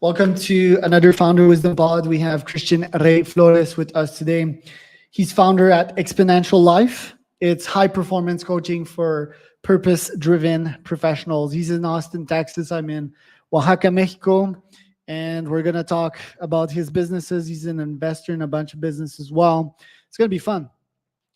Welcome to another Founder Wisdom Pod. We have Christian Ray Flores with us today. He's founder at Xponential Life. It's high performance coaching for purpose driven professionals. He's in Austin, Texas. I'm in Oaxaca, Mexico. And we're going to talk about his businesses. He's an investor in a bunch of business as well. It's going to be fun.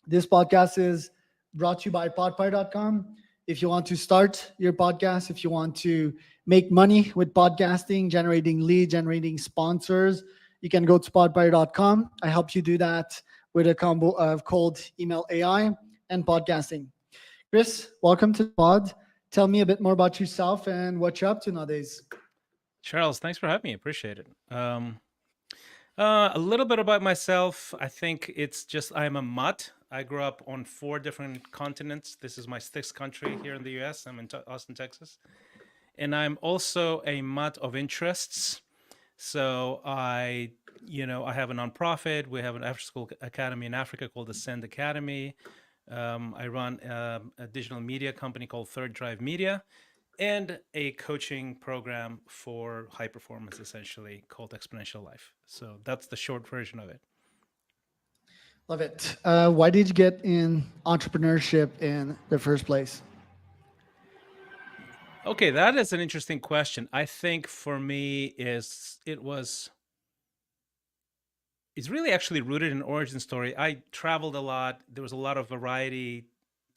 This podcast is brought to you by podpire.com. If you want to start your podcast, if you want to make money with podcasting, generating leads, generating sponsors, you can go to podpire.com. I help you do that with a combo of cold email AI and podcasting. Chris, welcome to the pod. Tell me a bit more about yourself and what you're up to nowadays. Charles, thanks for having me. Appreciate it. A little bit about myself. I think it's just I'm a mutt. I grew up on 4 different continents. This is my 6th country here in the U.S. I'm in Austin, Texas. And I'm also a mutt of interests. So I have a nonprofit. We have an after-school academy in Africa called the Send Academy. I run a digital media company called Third Drive Media, and a coaching program for high performance, essentially, called Xponential Life. So that's the short version of it. Love it. Why did you get in entrepreneurship in the first place? Okay, that is an interesting question. I think for me it's really actually rooted in an origin story. I traveled a lot. There was a lot of variety,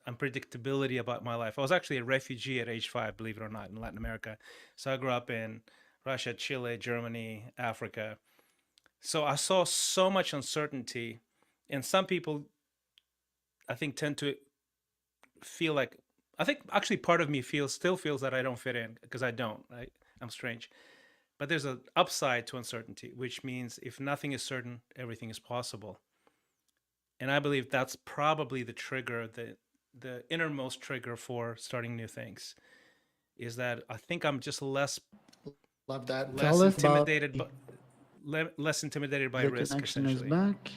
unpredictability about my life. I was actually a refugee at age 5, believe it or not, in Latin America. So I grew up in Russia, Chile, Germany, Africa. So I saw so much uncertainty, and some people, I think, tend to feel like, I think actually part of me still feels that I don't fit in, because I don't. I'm strange. But there's an upside to uncertainty, which means if nothing is certain, everything is possible. And I believe that's probably the trigger, the innermost trigger for starting new things, is that I think I'm just less Love that. less Tell us about intimidated, but less intimidated by the risk, connection is essentially. back.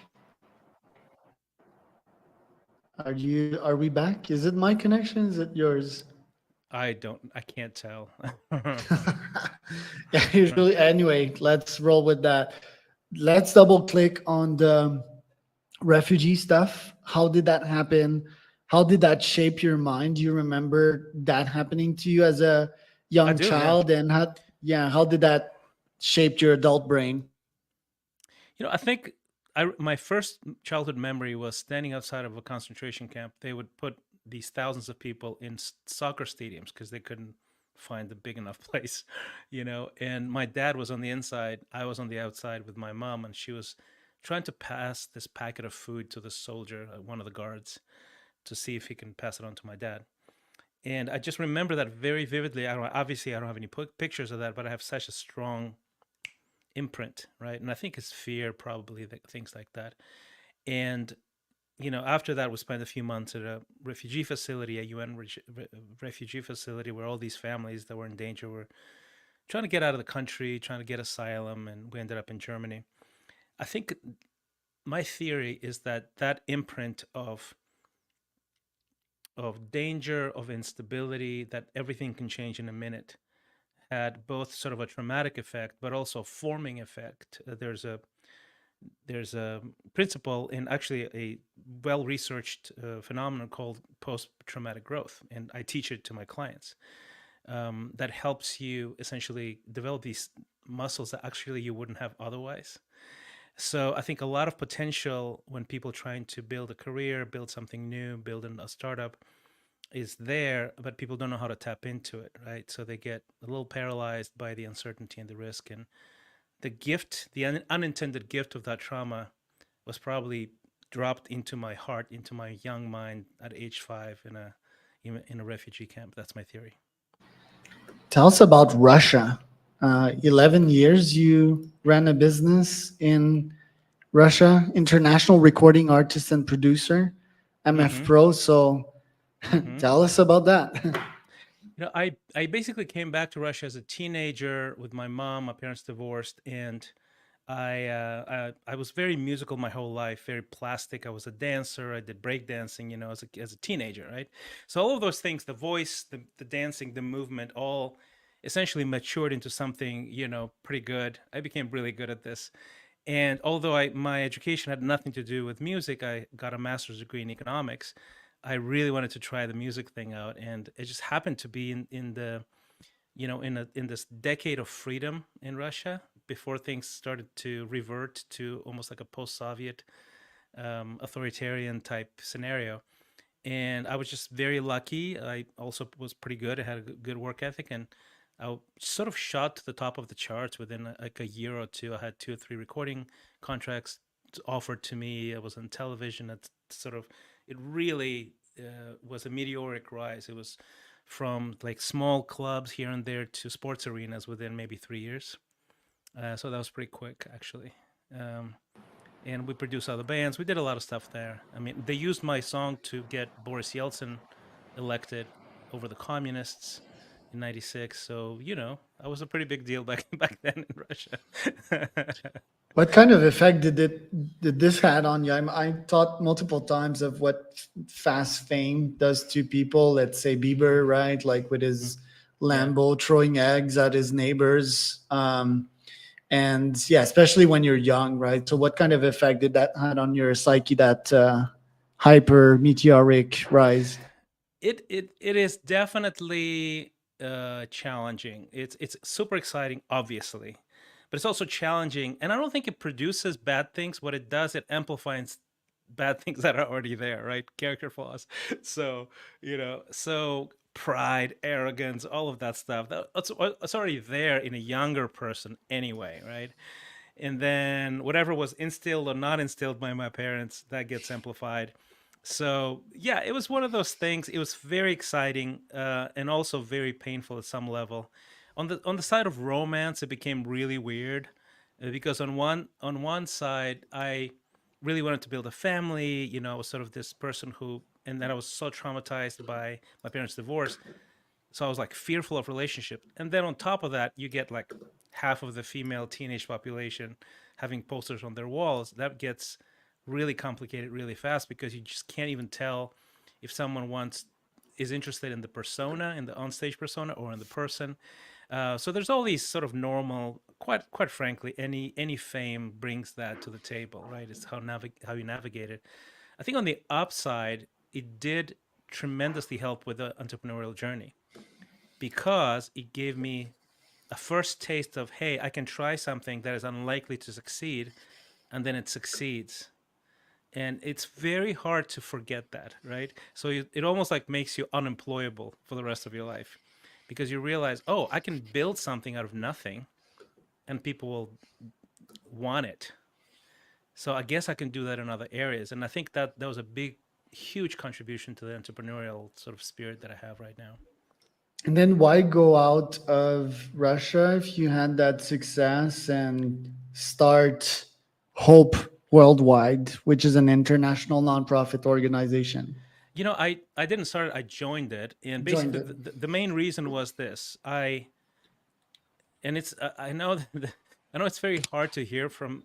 Are we back? Is it my connection? Is it yours? I can't tell. Yeah, usually. Anyway, let's roll with that. Let's double click on the refugee stuff. How did that happen? How did that shape your mind? Do you remember that happening to you as a I young do, yeah. child? And how did that shape your adult brain? I think my first childhood memory was standing outside of a concentration camp. They would put these thousands of people in soccer stadiums because they couldn't find a big enough place. And my dad was on the inside. I was on the outside with my mom, and she was trying to pass this packet of food to the soldier, one of the guards, to see if he can pass it on to my dad. And I just remember that very vividly. I don't have any pictures of that, but I have such a strong imprint, right? And I think it's fear, probably, things like that. And after that, we spent a few months at a refugee facility, a UN refugee facility, where all these families that were in danger were trying to get out of the country, trying to get asylum, and we ended up in Germany. I think my theory is that imprint of danger, of instability, that everything can change in a minute, had both sort of a traumatic effect, but also a forming effect. There's a principle in actually a well-researched phenomenon called post-traumatic growth, and I teach it to my clients. That helps you essentially develop these muscles that actually you wouldn't have otherwise. So I think a lot of potential when people trying to build a career, build something new, build a startup is there, but people don't know how to tap into it, right? So they get a little paralyzed by the uncertainty and the risk. And the unintended gift of that trauma was probably dropped into my heart, into my young mind at age 5 in a refugee camp. That's my theory. Tell us about Russia. 11 years you ran a business in Russia, international recording artist and producer, MF Mm-hmm. Pro. So Mm-hmm. tell us about that. I basically came back to Russia as a teenager with my mom. My parents divorced, and I was very musical my whole life, very plastic. I was a dancer. I did breakdancing, as a teenager, right? So all of those things, the voice, the dancing, the movement, all essentially matured into something, pretty good. I became really good at this. And although my education had nothing to do with music, I got a master's degree in economics. I really wanted to try the music thing out, and it just happened to be in the in this decade of freedom in Russia before things started to revert to almost like a post-Soviet authoritarian type scenario. And I was just very lucky. I also was pretty good. I had a good work ethic, and sort of shot to the top of the charts within like a year or two. I had 2 or 3 recording contracts offered to me. I was on television. It really was a meteoric rise. It was from like small clubs here and there to sports arenas within maybe 3 years. So that was pretty quick, actually. Um, and we produced other bands. We did a lot of stuff there. I mean, they used my song to get Boris Yeltsin elected over the communists in '96. So I was a pretty big deal back then in Russia. What kind of effect did this had on you? I thought multiple times of what fast fame does to people. Let's say Bieber, right? Like with his Yeah. Lambo throwing eggs at his neighbors. And yeah, especially when you're young, right? So what kind of effect did that had on your psyche, that hyper meteoric rise? It is definitely challenging. It's super exciting, obviously, but it's also challenging. And I don't think it produces bad things. What it does, it amplifies bad things that are already there, right? Character flaws. So so pride, arrogance, all of that stuff. It's already there in a younger person anyway, right? And then whatever was instilled or not instilled by my parents, that gets amplified. So yeah, it was one of those things. It was very exciting, and also very painful at some level. On the side of romance, it became really weird, because on one side, I really wanted to build a family. I was sort of this person who, and then I was so traumatized by my parents' divorce, so I was like fearful of relationship. And then on top of that, you get like half of the female teenage population having posters on their walls. That gets really complicated really fast, because you just can't even tell if someone is interested in the persona, in the onstage persona, or in the person. So there's all these sort of normal, quite frankly, any fame brings that to the table, right? It's how you navigate it. I think on the upside, it did tremendously help with the entrepreneurial journey, because it gave me a first taste of, hey, I can try something that is unlikely to succeed, and then it succeeds. And it's very hard to forget that, right? So it almost like makes you unemployable for the rest of your life, because you realize, oh, I can build something out of nothing and people will want it. So I guess I can do that in other areas. And I think that was a huge contribution to the entrepreneurial sort of spirit that I have right now. And then why go out of Russia if you had that success and start Hope Worldwide, which is an international nonprofit organization? I didn't start it, I joined it. And Joined basically, it. the main reason was this. And it's, I know, I know it's very hard to hear from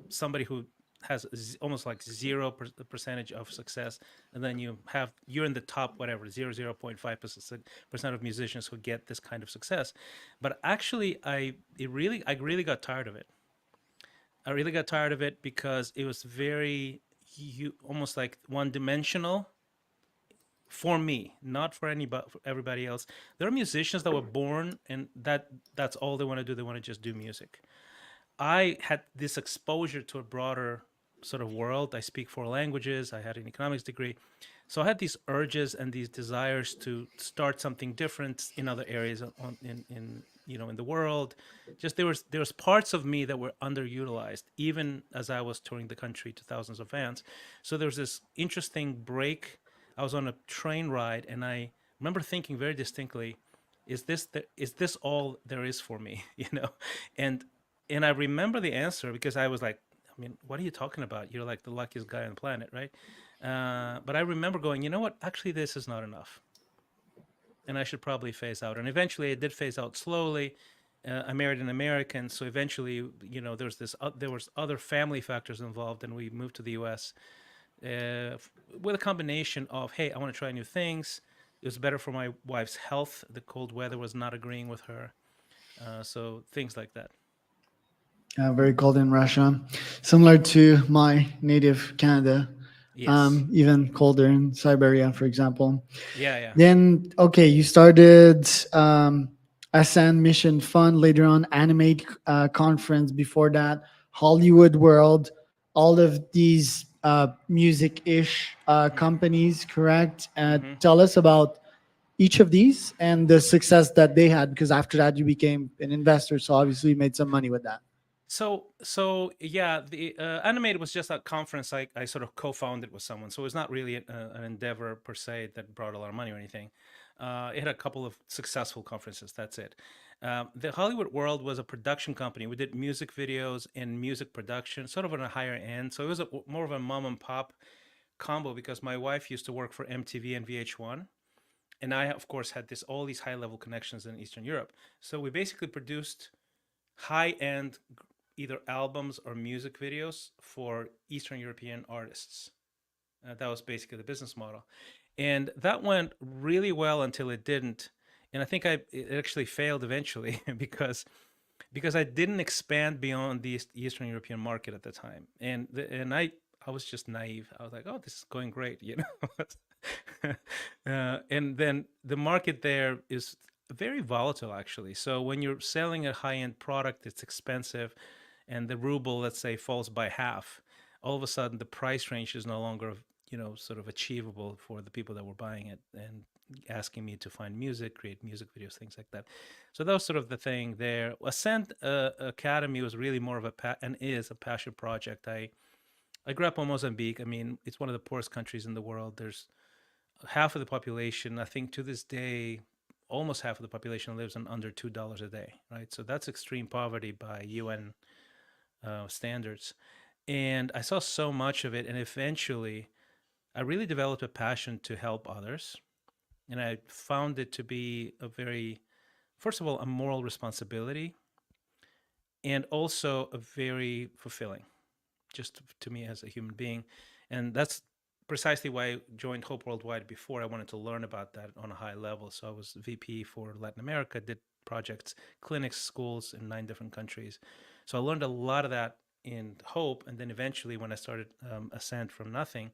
somebody who has almost like 0% of success, and then you're in the top, whatever, 0.5% of musicians who get this kind of success. But actually, I really got tired of it. I really got tired of it, because it was very, almost like one dimensional for me, not for anybody, for everybody else. There are musicians that were born, and that's all they want to do. They want to just do music. I had this exposure to a broader sort of world. I speak 4 languages. I had an economics degree. So I had these urges and these desires to start something different in other areas in the world. Just there was parts of me that were underutilized, even as I was touring the country to thousands of fans. So there was this interesting break. I was on a train ride, and I remember thinking very distinctly, is this all there is for me? And and I remember the answer, because I was like, I mean, what are you talking about? You're like the luckiest guy on the planet, right? But I remember going, you know what? Actually, this is not enough, and I should probably phase out. And eventually, I did phase out slowly. I married an American, so eventually, there was other family factors involved, and we moved to the U.S. With a combination of, hey, I want to try new things. It was better for my wife's health. The cold weather was not agreeing with her. So things like that. Very cold in Russia, similar to my native Canada. Yes. Even colder in Siberia, for example. Yeah, yeah. Then, okay, you started Ascend Mission Fund, later on Animate Conference, before that Hollywood World, all of these music-ish companies, correct? Hmm. Tell us about each of these and the success that they had, because after that you became an investor, so obviously you made some money with that. So yeah, the Animated was just a conference I sort of co-founded with someone, so it was not really an endeavor per se that brought a lot of money or anything. It had a couple of successful conferences. That's it. The Hollywood World was a production company. We did music videos and music production, sort of on a higher end. So it was more of a mom and pop combo because my wife used to work for MTV and VH1, and I, of course, had all these high level connections in Eastern Europe. So we basically produced high end either albums or music videos for Eastern European artists. That was basically the business model, and that went really well until it didn't. And I think it actually failed eventually because I didn't expand beyond the Eastern European market at the time, and I was just naive. I was like, oh, this is going great, you know. And then the market there is very volatile, actually. So when you're selling a high end product, it's expensive, and the ruble, let's say, falls by half. All of a sudden, the price range is no longer, sort of achievable for the people that were buying it and asking me to find music, create music videos, things like that. So that was sort of the thing there. Ascent Academy was really more of and is a passion project. I grew up in Mozambique. I mean, it's one of the poorest countries in the world. There's half of the population, I think to this day, almost half of the population lives on under $2 a day, right? So that's extreme poverty by UN standards. And I saw so much of it. And eventually, I really developed a passion to help others. And I found it to be first of all, a moral responsibility and also a very fulfilling, just to me as a human being. And that's precisely why I joined Hope Worldwide before. I wanted to learn about that on a high level. So I was VP for Latin America, did projects, clinics, schools in 9 different countries. So I learned a lot of that in Hope. And then eventually, when I started Ascent from nothing,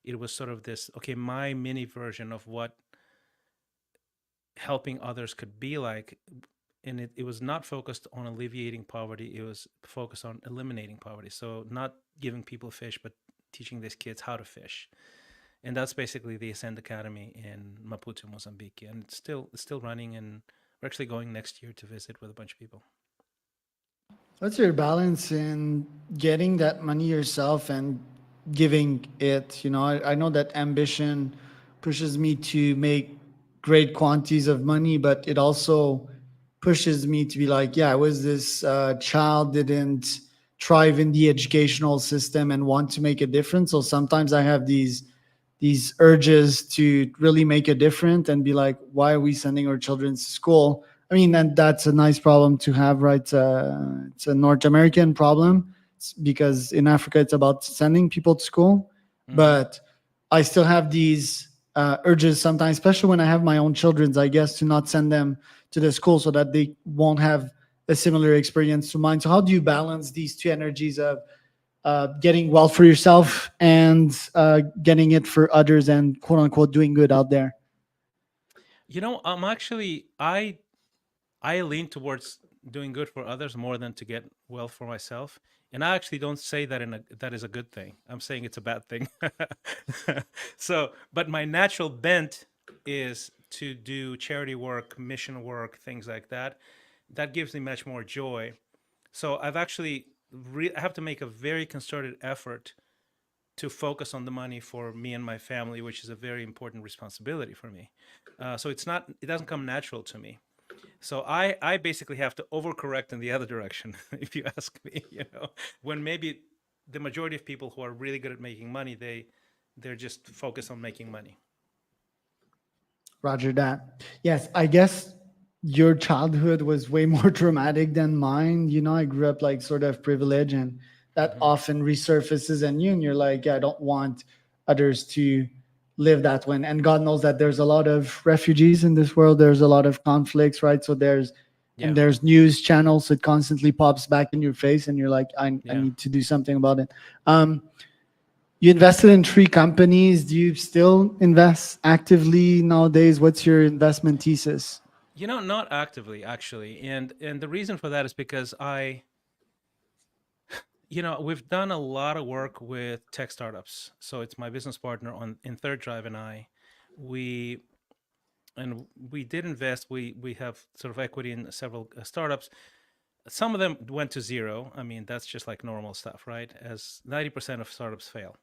it was sort of this, okay, my mini version of what helping others could be like. And it was not focused on alleviating poverty. It was focused on eliminating poverty. So not giving people fish, but teaching these kids how to fish. And that's basically the Ascend Academy in Maputo, Mozambique. And it's still running, and we're actually going next year to visit with a bunch of people. What's your balance in getting that money yourself and giving it? I know that ambition pushes me to make great quantities of money, but it also pushes me to be like, yeah, I was this child, didn't thrive in the educational system and want to make a difference. So sometimes I have these urges to really make a difference and be like, why are we sending our children to school? I mean, and that's a nice problem to have, right? It's a North American problem. Because in Africa, it's about sending people to school. Mm-hmm. But I still have these urges sometimes, especially when I have my own children, I guess, to not send them to the school so that they won't have a similar experience to mine. So how do you balance these two energies of getting well for yourself and getting it for others and quote unquote doing good out there? I'm actually I lean towards doing good for others more than to get well for myself. And I actually don't say that is a good thing. I'm saying it's a bad thing. So, but my natural bent is to do charity work, mission work, things like that. That gives me much more joy. So I've actually I have to make a very concerted effort to focus on the money for me and my family, which is a very important responsibility for me. So it doesn't come natural to me. So I basically have to overcorrect in the other direction, if you ask me. When maybe the majority of people who are really good at making money, they're just focused on making money. Roger that. Yes, I guess your childhood was way more traumatic than mine. I grew up like sort of privileged, and that Hmm. often resurfaces in you, and you're like, yeah, I don't want others to live that one. And God knows that there's a lot of refugees in this world. There's a lot of conflicts, right? So Yeah. there's news channels. So it constantly pops back in your face, and you're like, I Yeah. need to do something about it. You invested in 3 companies. Do you still invest actively nowadays? What's your investment thesis? Not actively actually, and the reason for that is because we've done a lot of work with tech startups. So it's my business partner on in Third Drive and I, we we did invest. We have sort of equity in several startups. Some of them went to zero. I mean, that's just like normal stuff, right? As 90% of startups fail.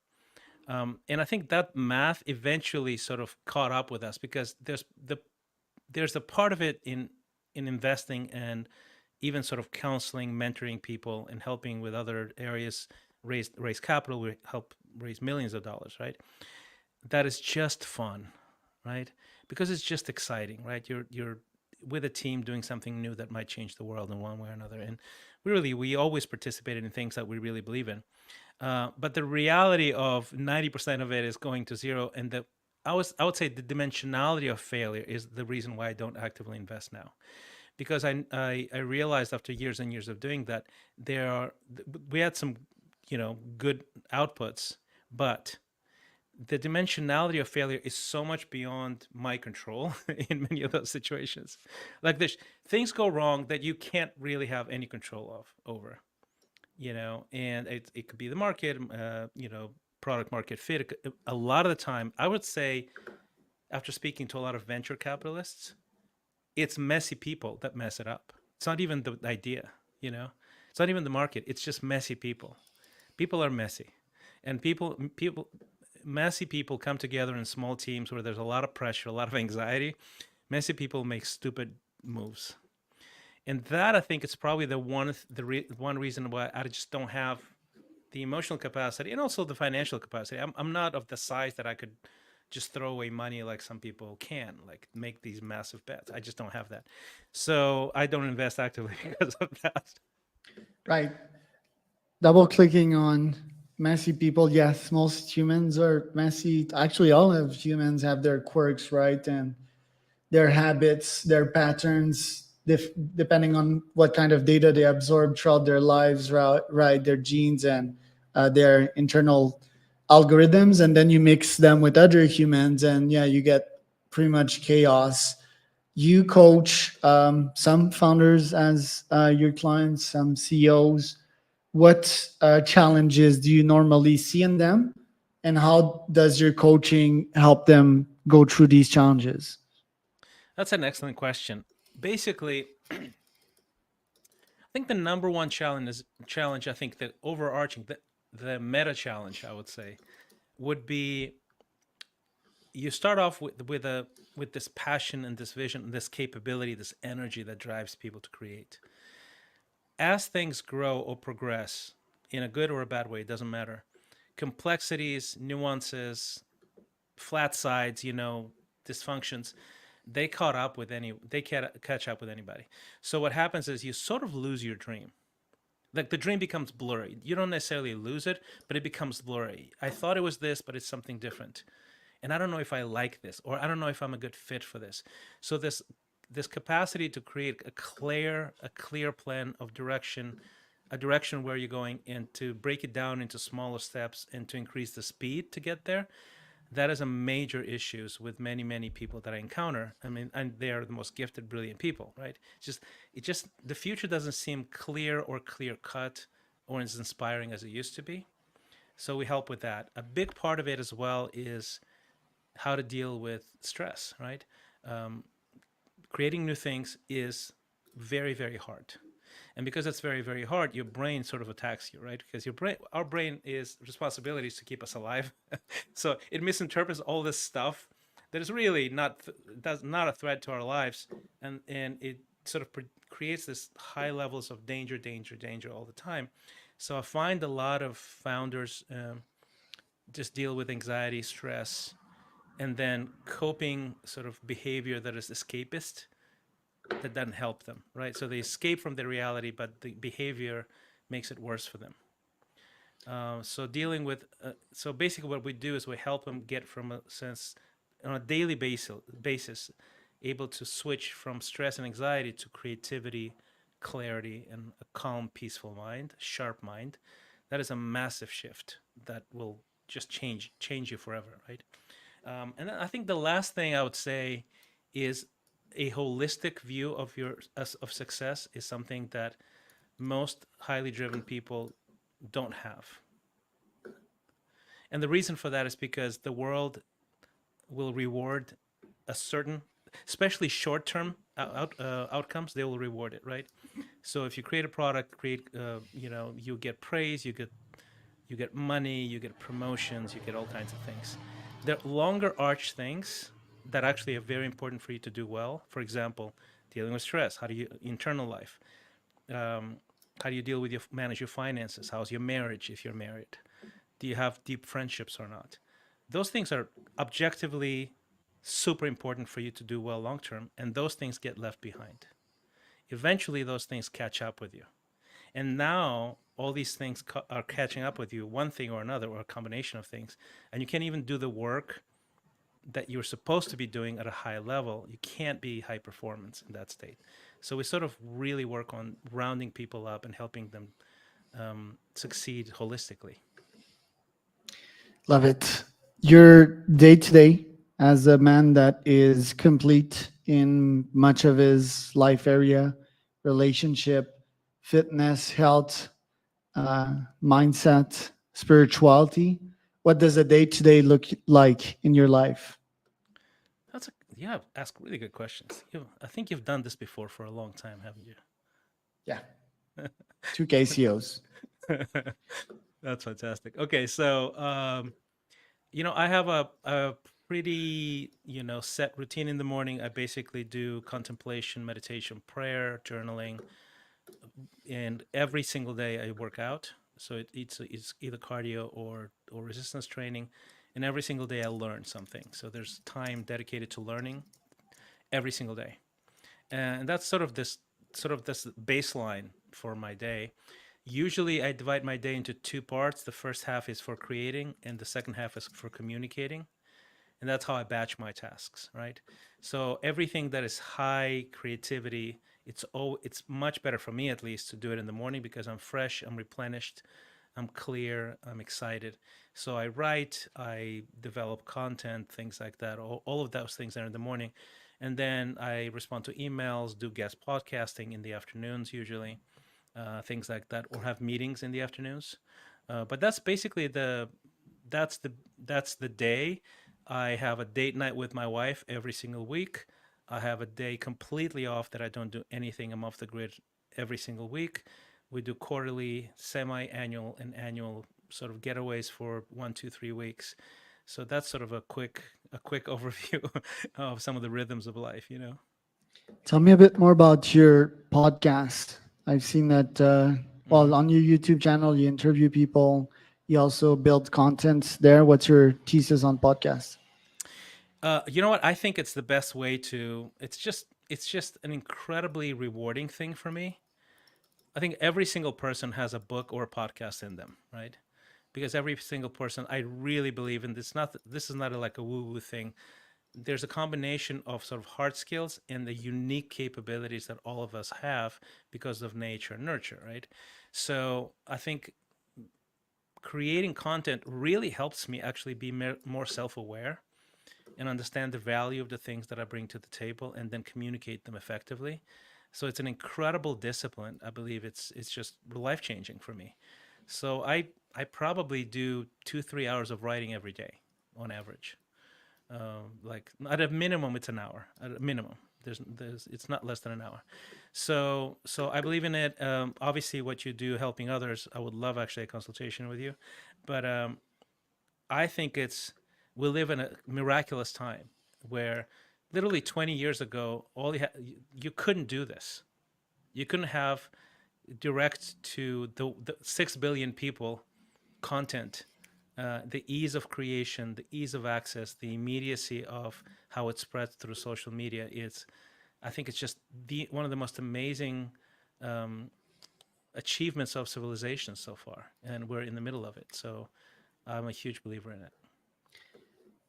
And I think that math eventually sort of caught up with us because there's a part of it in investing and even sort of counseling, mentoring people, and helping with other areas raise capital. We help raise millions of dollars, right? That is just fun, right? Because it's just exciting, right? You're with a team doing something new that might change the world in one way or another. And we always participated in things that we really believe in. But the reality of 90% of it is going to zero, and I would say the dimensionality of failure is the reason why I don't actively invest now, because I realized after years and years of doing that we had some good outputs, but the dimensionality of failure is so much beyond my control in many of those situations. Like this, things go wrong that you can't really have any control over, and it could be the market, product market fit. A lot of the time, I would say, after speaking to a lot of venture capitalists, it's messy people that mess it up. It's not even the idea, it's not even the market. It's just messy people. People are messy, and messy people come together in small teams where there's a lot of pressure, a lot of anxiety. Messy people make stupid moves, and that I think is probably one reason why I just don't have the emotional capacity and also the financial capacity. I'm not of the size that I could just throw away money like some people can, like make these massive bets. I just don't have that. So I don't invest actively because of that. Right. Double clicking on messy people. Yes, most humans are messy. Actually, all of humans have their quirks, right? And their habits, their patterns, depending on what kind of data they absorb throughout their lives, right? Their genes and their internal algorithms. And then you mix them with other humans, and yeah, you get pretty much chaos. You coach some founders as your clients, some CEOs. What challenges do you normally see in them, and how does your coaching help them go through these challenges? That's an excellent question. Basically, I think the number one challenge. I think the overarching, the meta challenge, I would say, would be you start off with this passion and this vision, this capability, this energy that drives people to create. As things grow or progress, in a good or a bad way, it doesn't matter. Complexities, nuances, flat sides, dysfunctions, they can't catch up with anybody. So what happens is you sort of lose your dream. Like the dream becomes blurry. You don't necessarily lose it, but it becomes blurry. I thought it was this, but it's something different. And I don't know if I like this, or I don't know if I'm a good fit for this. So this capacity to create a clear plan of direction, a direction where you're going, and to break it down into smaller steps and to increase the speed to get there, that is a major issues with many people that I encounter. I mean, and they are the most gifted, brilliant people, right? It just the future doesn't seem clear or clear cut or as inspiring as it used to be. So we help with that. A big part of it as well is how to deal with stress, right? Um, Creating new things is very hard, and because it's very hard, your brain sort of attacks you, right? Because our brain is responsibilities to keep us alive. So it misinterprets all this stuff that is really not a threat to our lives, and it sort of creates this high levels of danger all the time. So I find a lot of founders just deal with anxiety, stress, and then coping sort of behavior that is escapist, that doesn't help them, right? So they escape from the reality, but the behavior makes it worse for them. So dealing with, so basically what we do is we help them get from a sense on a daily basis, able to switch from stress and anxiety to creativity, clarity, and a calm, peaceful mind, sharp mind. That is a massive shift that will just change you forever, right? And then I think the last thing I would say is a holistic view of of success is something that most highly driven people don't have. And the reason for that is because the world will reward a certain, especially short-term outcomes. They will reward it, right? So if you create a product, you get praise, you get money, you get promotions, you get all kinds of things. The longer arch things that actually are very important for you to do well. For example, dealing with stress. How do you internal life? Um, how do you deal with manage your finances? How's your marriage if you're married? Do you have deep friendships or not? Those things are objectively super important for you to do well long term, and those things get left behind. Eventually, those things catch up with you. And now all these things are catching up with you, one thing or another, or a combination of things. And you can't even do the work that you're supposed to be doing at a high level. You can't be high performance in that state. So we sort of really work on rounding people up and helping them succeed holistically. Love it. Your day to day as a man that is complete in much of his life area, relationship, fitness, health, mindset, spirituality. What does a day to day look like in your life? That's a yeah. Ask really good questions. I think you've done this before for a long time, haven't Yeah, two KCOs. you? That's fantastic. Okay, so I have a pretty set routine in the morning. I basically do contemplation, meditation, prayer, journaling, and every single day I work out. So it's either cardio or resistance training, and every single day I learn something. So there's time dedicated to learning every single day, and that's sort of this baseline for my day. Usually I divide my day into two parts. The first half is for creating and the second half is for communicating. And that's how I batch my tasks, right? So everything that is high creativity, it's much better for me at least to do it in the morning because I'm fresh, I'm replenished, I'm clear, I'm excited. So I write, I develop content, things like that. All of those things are in the morning. And then I respond to emails, do guest podcasting in the afternoons usually, things like that, or have meetings in the afternoons. But that's basically that's the that's the day. I have a date night with my wife every single week. I have a day completely off that I don't do anything. I'm off the grid every single week. We do quarterly, semi-annual, and annual sort of getaways for 1, 2, 3 weeks. So that's sort of a quick overview of some of the rhythms of life. Tell me a bit more about your podcast. I've seen that, Mm-hmm. on your YouTube channel, you interview people. You also build content there. What's your thesis on podcasts? You know what? I think it's the best way to. It's just an incredibly rewarding thing for me. I think every single person has a book or a podcast in them, right? Because every single person, I really believe in this. Not this is not like a woo woo thing. There's a combination of sort of hard skills and the unique capabilities that all of us have because of nature and nurture, right? So I think creating content really helps me actually be more self aware and understand the value of the things that I bring to the table and then communicate them effectively. So it's an incredible discipline. I believe it's just life changing for me. So I probably do 2 3 hours of writing every day on average. Like at a minimum, it's an hour. At a minimum, there's it's not less than an hour. So I believe in it. Obviously, what you do helping others, I would love actually a consultation with you, but I think we live in a miraculous time where literally 20 years ago, you couldn't do this. You couldn't have direct to the 6 billion people content, the ease of creation, the ease of access, the immediacy of how it spreads through social media. I think it's just one of the most amazing um, achievements of civilization so far, and we're in the middle of it. So I'm a huge believer in it.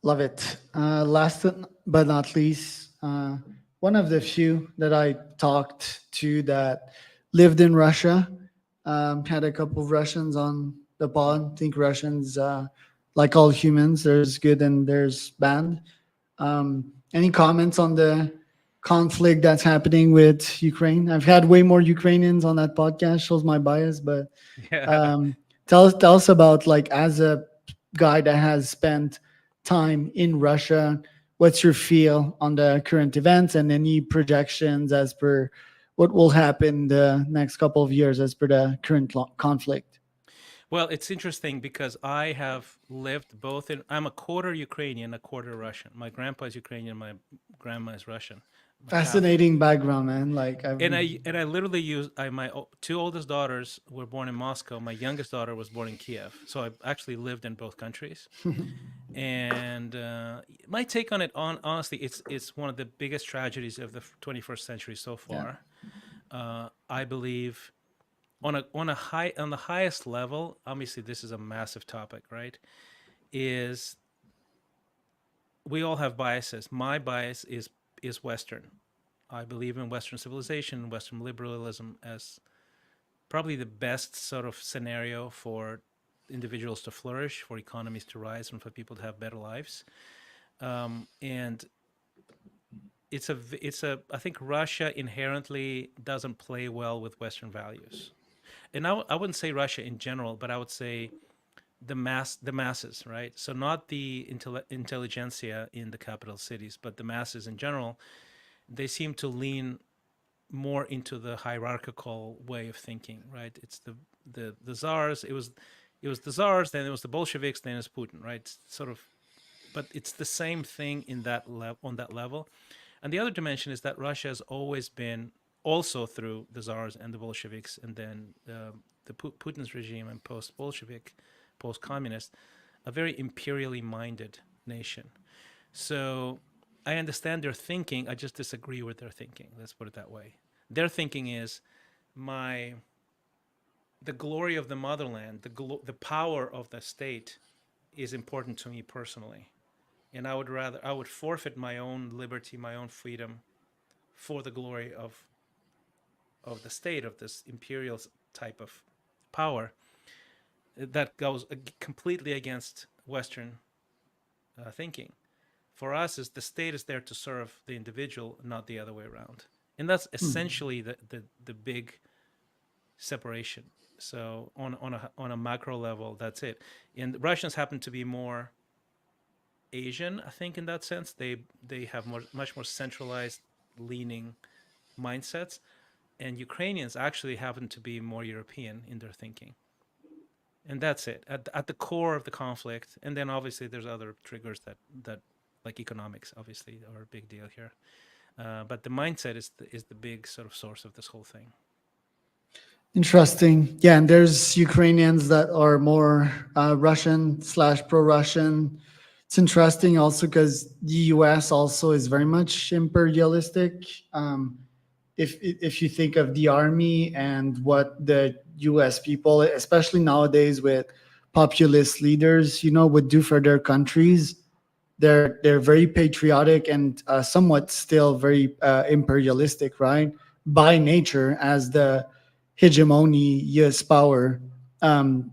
Love it. Last but not least, one of the few that I talked to that lived in Russia, had a couple of Russians on the pod. I think Russians, like all humans, there's good and there's bad. Any comments on the conflict that's happening with Ukraine? I've had way more Ukrainians on that podcast, shows my bias, but Yeah. um, tell us about, like, as a guy that has spent time in Russia, what's your feel on the current events and any projections as per what will happen the next couple of years as per the current conflict? Well, it's interesting because I have lived both in. I'm a quarter Ukrainian, a quarter Russian. My grandpa is Ukrainian, my grandma is Russian. I'm half. Fascinating background, man. Like, I've And I literally use two oldest daughters were born in Moscow. My youngest daughter was born in Kiev. So I've actually lived in both countries. And my take on it, honestly, it's one of the biggest tragedies of the 21st century so yeah. far. I believe on the highest level, obviously this is a massive topic, right? Is we all have biases. My bias is Western. I believe in Western civilization, Western liberalism as probably the best sort of scenario for individuals to flourish, for economies to rise, and for people to have better lives. And I think Russia inherently doesn't play well with Western values. And I wouldn't say Russia in general, but I would say the masses, right? So not the intelligentsia in the capital cities, but the masses in general. They seem to lean more into the hierarchical way of thinking, right? It's the czars. It was the czars, then it was the Bolsheviks, then it's Putin, right? It's sort of, but it's the same thing in that on that level. And the other dimension is that Russia has always been, also through the czars and the Bolsheviks, and then the Putin's regime and post-Bolshevik, post-communist, a very imperially minded nation. So I understand their thinking. I just disagree with their thinking. Let's put it that way. Their thinking is my the glory of the motherland, the power of the state is important to me personally, and I would forfeit my own liberty, my own freedom for the glory of the state, of this imperial type of power that goes completely against Western thinking. For us, is the state is there to serve the individual, not the other way around, and that's essentially the big separation. So on a macro level, that's it. And the Russians happen to be more Asian, I think, in that sense. They have much more centralized leaning mindsets, and Ukrainians actually happen to be more European in their thinking. And that's it at the core of the conflict. And then obviously there's other triggers that like economics obviously are a big deal here. But the mindset is the big sort of source of this whole thing. Interesting. Yeah, and there's Ukrainians that are more Russian slash pro-Russian. It's interesting also because the U.S. also is very much imperialistic. If you think of the army and what the U.S. people, especially nowadays with populist leaders, would do for their countries, they're very patriotic and somewhat still very imperialistic, right? By nature, as the hegemony US power um,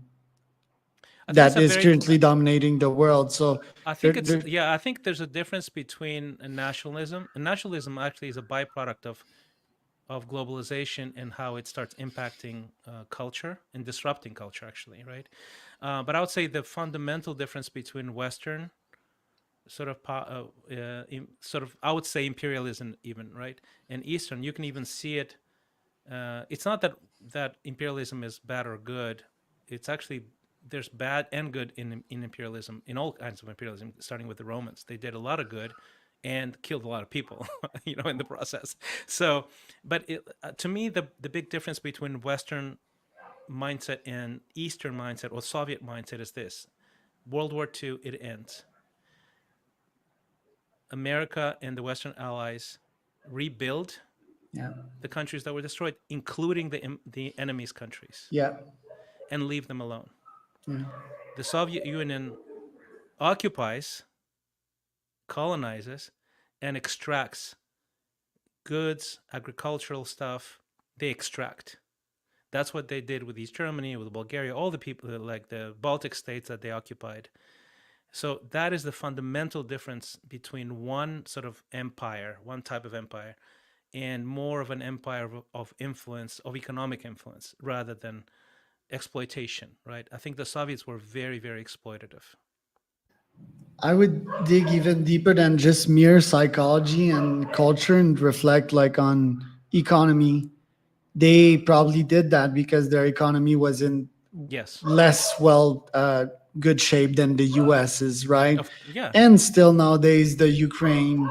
I think it's that a is very currently dominating the world. So I there, think it's there yeah, I think there's a difference between a nationalism. And nationalism actually is a byproduct of globalization and how it starts impacting culture and disrupting culture, actually, right? But I would say the fundamental difference between Western sort of sort of, I would say, imperialism, even, right, and Eastern, you can even see it. It's not that imperialism is bad or good. It's actually, there's bad and good in imperialism, in all kinds of imperialism, starting with the Romans. They did a lot of good and killed a lot of people, in the process. So, but to me, the big difference between Western mindset and Eastern mindset or Soviet mindset is this: World War II, it ends. America and the Western allies rebuild Yeah. the countries that were destroyed, including the enemy's countries, Yeah. and leave them alone. Yeah. The Soviet Union occupies, colonizes, and extracts goods, agricultural stuff. They extract. That's what they did with East Germany, with Bulgaria, all the people, like the Baltic states that they occupied. So that is the fundamental difference between one sort of empire, one type of empire, and more of an empire of influence, of economic influence, rather than exploitation, right? I think the Soviets were very, very exploitative. I would dig even deeper than just mere psychology and culture and reflect like on economy. They probably did that because their economy was in Yes. less well good shape than the US is, right? Yeah. And still nowadays the Ukraine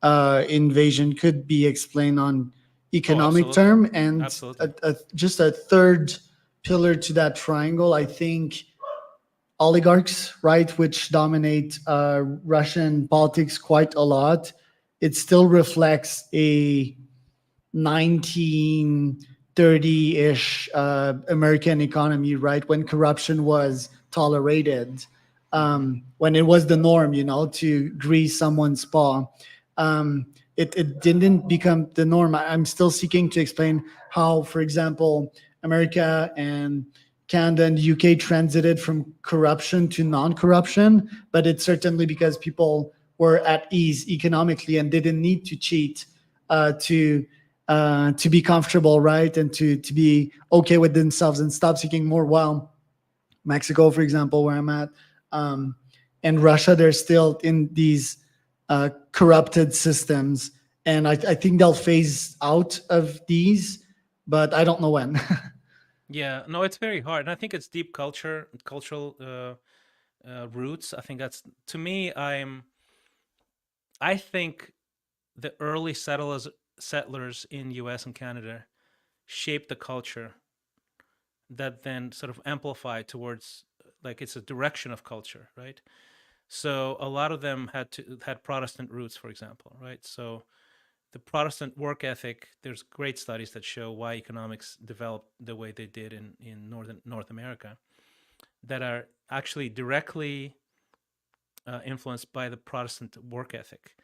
invasion could be explained on Oh, economic absolutely. term. And Absolutely. just a third pillar to that triangle, I think oligarchs, right, which dominate Russian politics quite a lot. It still reflects a 1930-ish American economy, right, when corruption was tolerated, when it was the norm, to grease someone's paw. It didn't become the norm. I'm still seeking to explain how, for example, America and Canada and the UK transited from corruption to non-corruption, but it's certainly because people were at ease economically and didn't need to cheat to be comfortable, right, and to be okay with themselves and stop seeking more. While Mexico, for example, where I'm at, and Russia, they're still in these corrupted systems, and I think they'll phase out of these, but I don't know when. Yeah. No, it's very hard. And I think it's deep cultural roots. I think that's, to me, I think the early settlers in US and Canada shaped the culture that then sort of amplified towards, like, it's a direction of culture, right? So a lot of them had Protestant roots, for example, right? So the Protestant work ethic, there's great studies that show why economics developed the way they did in North America, that are actually directly influenced by the Protestant work ethic.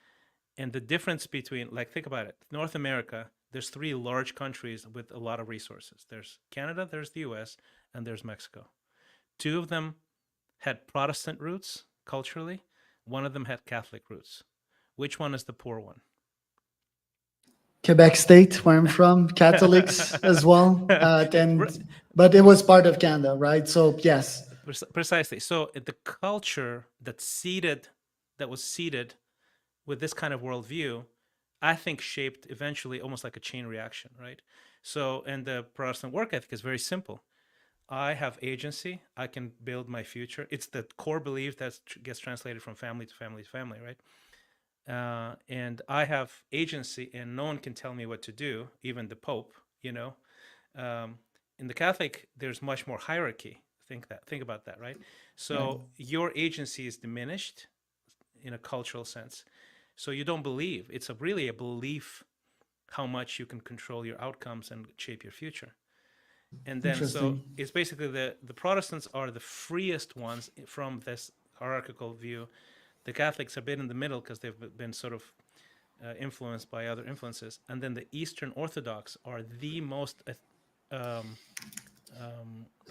And the difference between, like, think about it, North America, there's three large countries with a lot of resources. There's Canada, there's the US, and there's Mexico. Two of them had Protestant roots culturally, one of them had Catholic roots. Which one is the poor one? Quebec State, where I'm from, Catholics as well, but it was part of Canada, right? So yes. Precisely. So the culture that was seeded with this kind of worldview, I think shaped eventually almost like a chain reaction, right? So, and the Protestant work ethic is very simple. I have agency. I can build my future. It's the core belief that gets translated from family to family to family, right? And I have agency, and no one can tell me what to do, even the Pope. In the Catholic, there's much more hierarchy. Think about that, right? So Right. your agency is diminished in a cultural sense. So you don't believe. It's really a belief how much you can control your outcomes and shape your future. And then, so it's basically the Protestants are the freest ones from this hierarchical view. The Catholics have been in the middle because they've been sort of influenced by other influences. And then the Eastern Orthodox are the most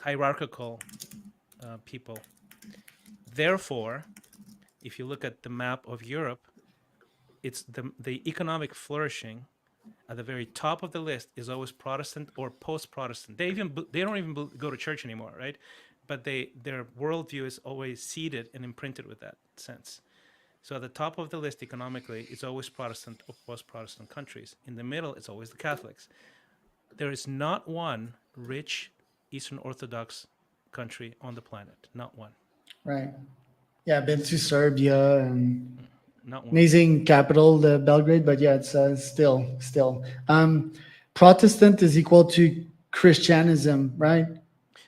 hierarchical people. Therefore, if you look at the map of Europe, it's the economic flourishing at the very top of the list is always Protestant or post-Protestant. They don't even go to church anymore, right? But their worldview is always seeded and imprinted with that sense. So at the top of the list economically, it's always Protestant or post-Protestant countries. In the middle, it's always the Catholics. There is not one rich Eastern Orthodox country on the planet. Not one. Right. Yeah, I've been to Serbia and Not one. amazing capital, the Belgrade, but yeah, it's still. Protestant is equal to Christianism, right?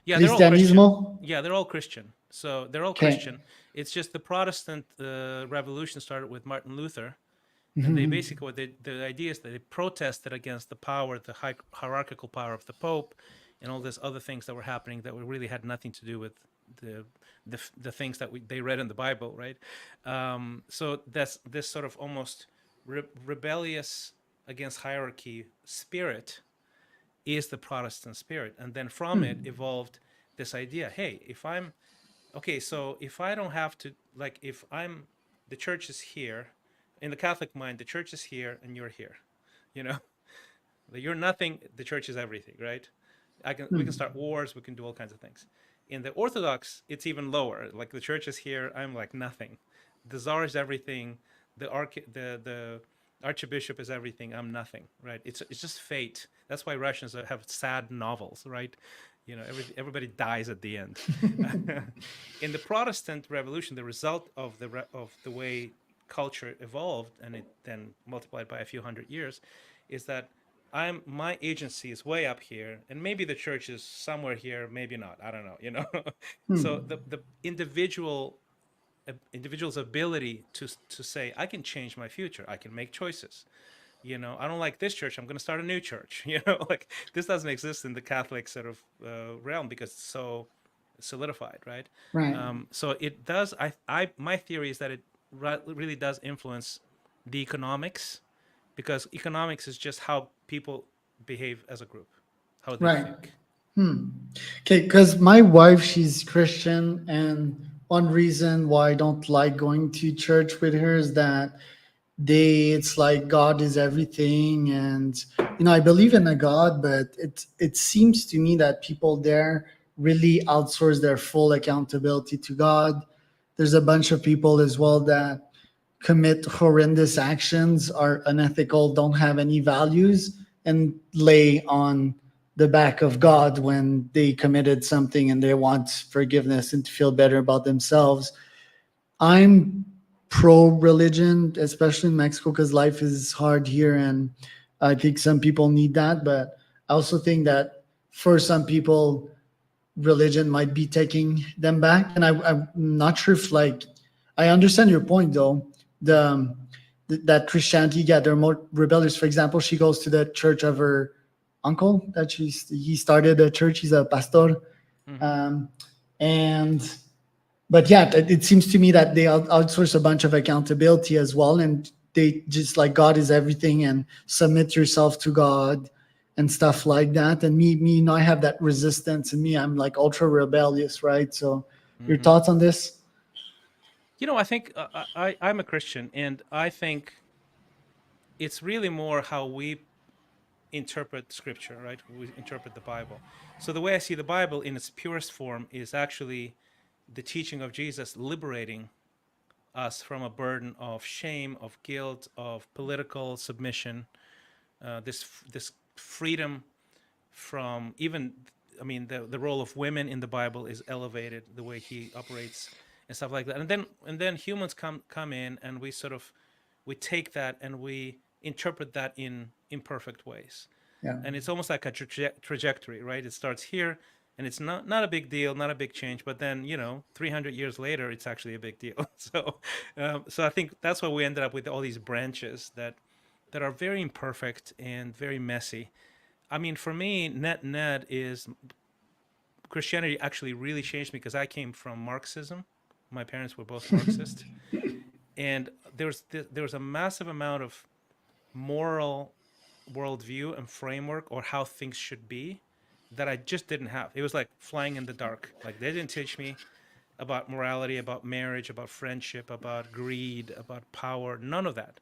Yeah, they're all Christian. Cristianismo. Yeah, they're all Christian. So they're all Okay. Christian. It's just the Protestant revolution started with Martin Luther, And they Mhm. basically, the idea is that they protested against the power, the hierarchical power of the Pope, and all these other things that were happening that really had nothing to do with the the things that they read in the Bible, right? So that's this sort of almost rebellious against hierarchy spirit is the Protestant spirit, and then from it evolved this idea: hey, if I'm okay, so if I don't have to, like, if I'm, the church is here, in the Catholic mind, the church is here and you're here, you know, you're nothing, the church is everything, right? We can start wars, we can do all kinds of things. In the Orthodox, it's even lower. Like, the church is here, I'm like nothing. The Tsar is everything. The Archbishop is everything. I'm nothing, right? It's just fate. That's why Russians have sad novels, right? You know, everybody dies at the end. In the Protestant Revolution, the result of the way culture evolved, and it then multiplied by a few hundred years, is that my agency is way up here, and maybe the church is somewhere here, maybe not. I don't know, you know. So the individual's ability to say, I can change my future, I can make choices. You know, I don't like this church, I'm going to start a new church. You know, like, this doesn't exist in the Catholic sort of realm because it's so solidified, right? Right. So it does. My theory is that it really does influence the economics, because economics is just how people behave as a group, how they Right. think. Okay, because my wife, she's Christian, and one reason why I don't like going to church with her is that it's like God is everything, and I believe in a God, but it seems to me that people there really outsource their full accountability to God. There's a bunch of people as well that commit horrendous actions, are unethical, don't have any values, and lay on the back of God when they committed something and they want forgiveness and to feel better about themselves. I'm pro religion, especially in Mexico, because life is hard here, and I think some people need that. But I also think that for some people, religion might be taking them back. And I'm not sure if, like, I understand your point though. That Christianity, yeah, they're more rebellious. For example, she goes to the church of her uncle that he started a church. He's a pastor, Mm-hmm. um, and but yeah, it seems to me that they outsource a bunch of accountability as well, and they just like God is everything and submit yourself to God and stuff like that. And I have that resistance in me. I'm like ultra rebellious, right? So, your Mm-hmm. thoughts on this? You know, I think I'm a Christian, and I think it's really more how we interpret Scripture, right? We interpret the Bible. So the way I see the Bible in its purest form is actually the teaching of Jesus liberating us from a burden of shame, of guilt, of political submission. This freedom from even, I mean, the role of women in the Bible is elevated, the way he operates and stuff like that. And then humans come in, and we take that and we interpret that in imperfect ways. Yeah. And it's almost like a trajectory, right? It starts here, and it's not a big deal, not a big change, but then, 300 years later, it's actually a big deal. So I think that's why we ended up with all these branches that are very imperfect and very messy. I mean, for me, net is Christianity actually really changed me because I came from Marxism. My parents were both Marxist, and there was a massive amount of moral worldview and framework, or how things should be, that I just didn't have. It was like flying in the dark. Like, they didn't teach me about morality, about marriage, about friendship, about greed, about power. None of that.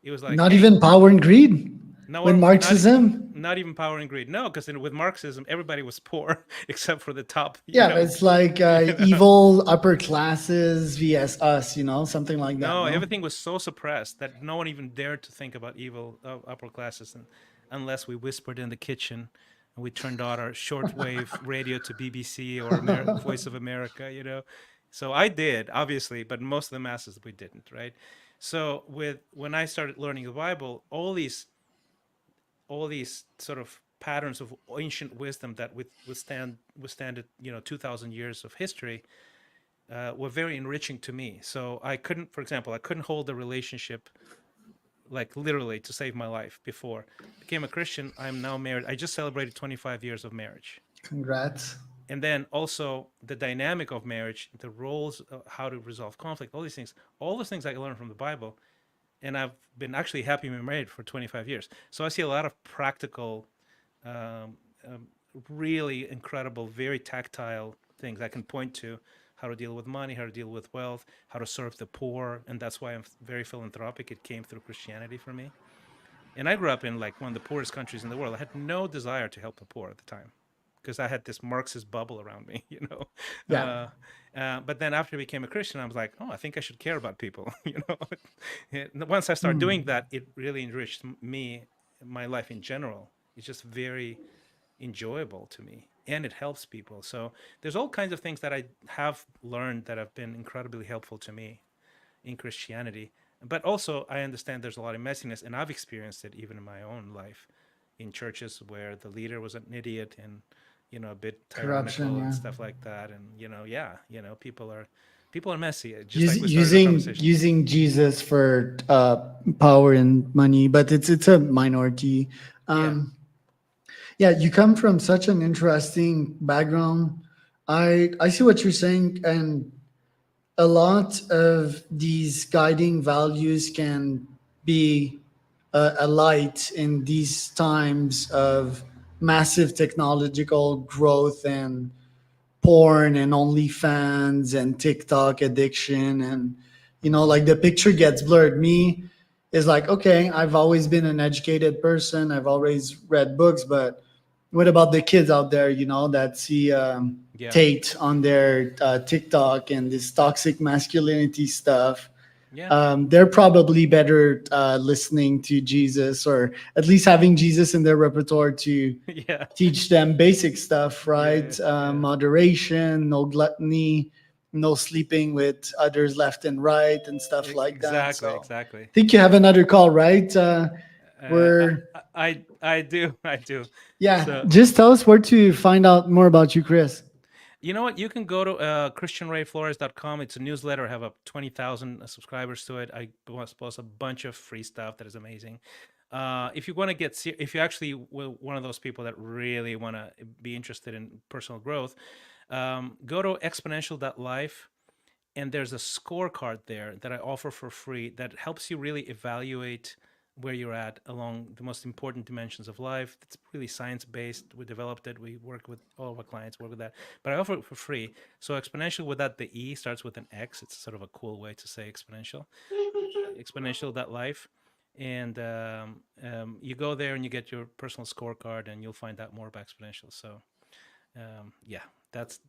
It was like, Not hey, even power and greed no with one, Marxism. not even power and greed. No, because with Marxism, everybody was poor except for the top. Yeah, it's like evil upper classes vs us, something like that. No, No. everything was so suppressed that no one even dared to think about evil upper classes, unless we whispered in the kitchen and we turned on our shortwave radio to BBC or Voice of America. So I did, obviously, but most of the masses we didn't, right? So when I started learning the Bible, all these sort of patterns of ancient wisdom that withstand it, 2,000 years of history, were very enriching to me. So I couldn't, for example, hold a relationship like literally to save my life before. Became a Christian. I'm now married. I just celebrated 25 years of marriage. Congrats. And then also the dynamic of marriage, the roles, how to resolve conflict, all those things I learned from the Bible. And I've been actually happy married for 25 years. So I see a lot of practical, um, um, really incredible, very tactile things I can point to: how to deal with money, how to deal with wealth, how to serve the poor. And that's why I'm very philanthropic. It came through Christianity for me. And I grew up in like one of the poorest countries in the world. I had no desire to help the poor at the time because I had this Marxist bubble around me, you know. Yeah. But then after I became a Christian, I was like, oh, I think I should care about people, you know. And once I started doing Mm. that, it really enriched me, my life in general. It's just very enjoyable to me, and it helps people. So there's all kinds of things that I have learned that have been incredibly helpful to me in Christianity. But also, I understand there's a lot of messiness, and I've experienced it even in my own life, in churches where the leader was an idiot and, you know, a bit Corruption, tyrannical and yeah. stuff like that. And you know, yeah, you know, people are messy. Just like we started our Using conversation. using Jesus for power and money, but it's a minority. Yeah, Um, yeah, you come from such an interesting background. I see what you're saying, and a lot of these guiding values can be a light in these times of massive technological growth and porn and OnlyFans and TikTok addiction. And like the picture gets blurred. Me is like, okay, I've always been an educated person, I've always read books, but what about the kids out there, that see yeah, Tate on their TikTok and this toxic masculinity stuff? yeah, They're probably better listening to Jesus, or at least having Jesus in their repertoire to yeah, teach them basic stuff, yeah, right? yeah. Moderation, no gluttony, no sleeping with others left and right, and stuff like that. Exactly, So exactly. I think you have another call, right? Uh, I, We're I do, I do. Yeah, So just tell us where to find out more about you, Chris. you know what? You can go to christianrayflores.com. It's a newsletter. I have up 20,000 subscribers to it. I post a bunch of free stuff that is amazing. If you want to if you actually one of those people that really want to be interested in personal growth, go to exponential.life, and there's a scorecard there that I offer for free that helps you really evaluate where you're at along the most important dimensions of life. It's really science based. We developed it. We work with all of our clients, work with that. But I offer it for free. So exponential without the E starts with an X. It's sort of a cool way to say exponential. Exponential.life. And you go there and you get your personal scorecard, and you'll find out more about exponential. So yeah, that's